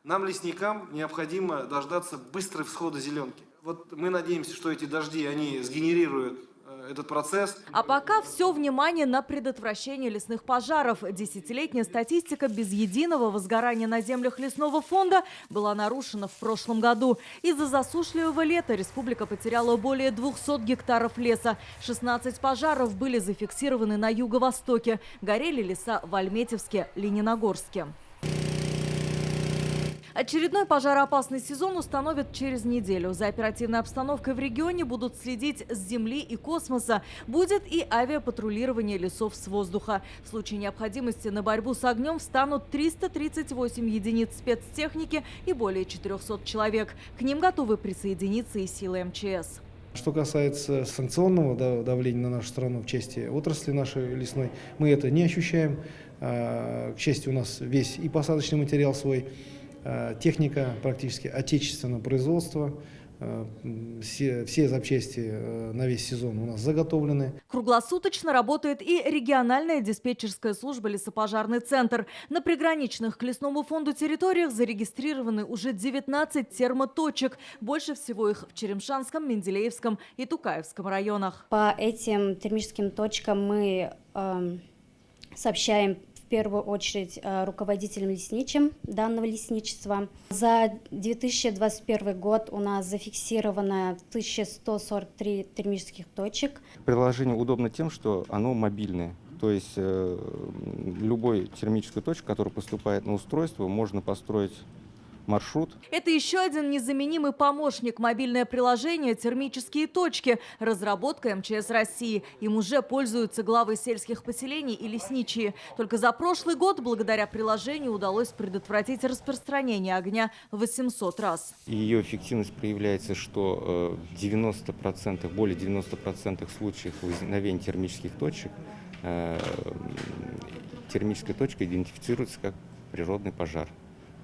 Нам, лесникам, необходимо дождаться быстрого всхода зеленки. Вот мы надеемся, что эти дожди, они сгенерируют этот процесс. А пока все внимание на предотвращение лесных пожаров. Десятилетняя статистика без единого возгорания на землях лесного фонда была нарушена в прошлом году. Из-за засушливого лета республика потеряла более 200 гектаров леса. 16 пожаров были зафиксированы на юго-востоке. Горели леса в Альметьевске, Лениногорске. Очередной пожароопасный сезон установят через неделю. За оперативной обстановкой в регионе будут следить с земли и космоса. Будет и авиапатрулирование лесов с воздуха. В случае необходимости на борьбу с огнем встанут 338 единиц спецтехники и более 400 человек. К ним готовы присоединиться и силы МЧС. Что касается санкционного давления на нашу страну в части отрасли нашей лесной, мы это не ощущаем. К счастью, у нас весь и посадочный материал свой, техника практически отечественного производства, все запчасти на весь сезон у нас заготовлены. Круглосуточно работает и региональная диспетчерская служба «Лесопожарный центр». На приграничных к лесному фонду территориях зарегистрированы уже 19 термоточек. Больше всего их в Черемшанском, Менделеевском и Тукаевском районах. По этим термическим точкам мы сообщаем в первую очередь руководителям лесничим данного лесничества. За 2021 год у нас зафиксировано 1143 термических точек. Приложение удобно тем, что оно мобильное. То есть любой термическую точку, которая поступает на устройство, можно построить маршрут. Это еще один незаменимый помощник. Мобильное приложение «Термические точки». Разработка МЧС России. Им уже пользуются главы сельских поселений и лесничие. Только за прошлый год благодаря приложению удалось предотвратить распространение огня в 800 раз. Ее эффективность проявляется, что 90%, более 90% случаев возникновения термических точек термическая точка идентифицируется как природный пожар.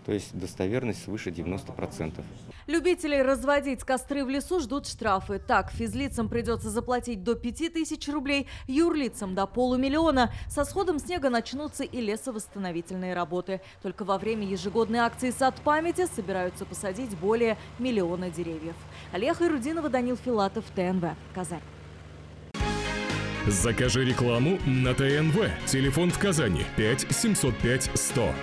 То есть достоверность свыше 90%. Любителей разводить костры в лесу ждут штрафы. Так, физлицам придется заплатить до 5000 рублей, юрлицам до 500 000. Со сходом снега начнутся и лесовосстановительные работы. Только во время ежегодной акции «Сад памяти» собираются посадить более 1 000 000 деревьев. Олег Хайрудинова, Данил Филатов, ТНВ, Казань. Закажи рекламу на ТНВ. Телефон в Казани 5 705 100.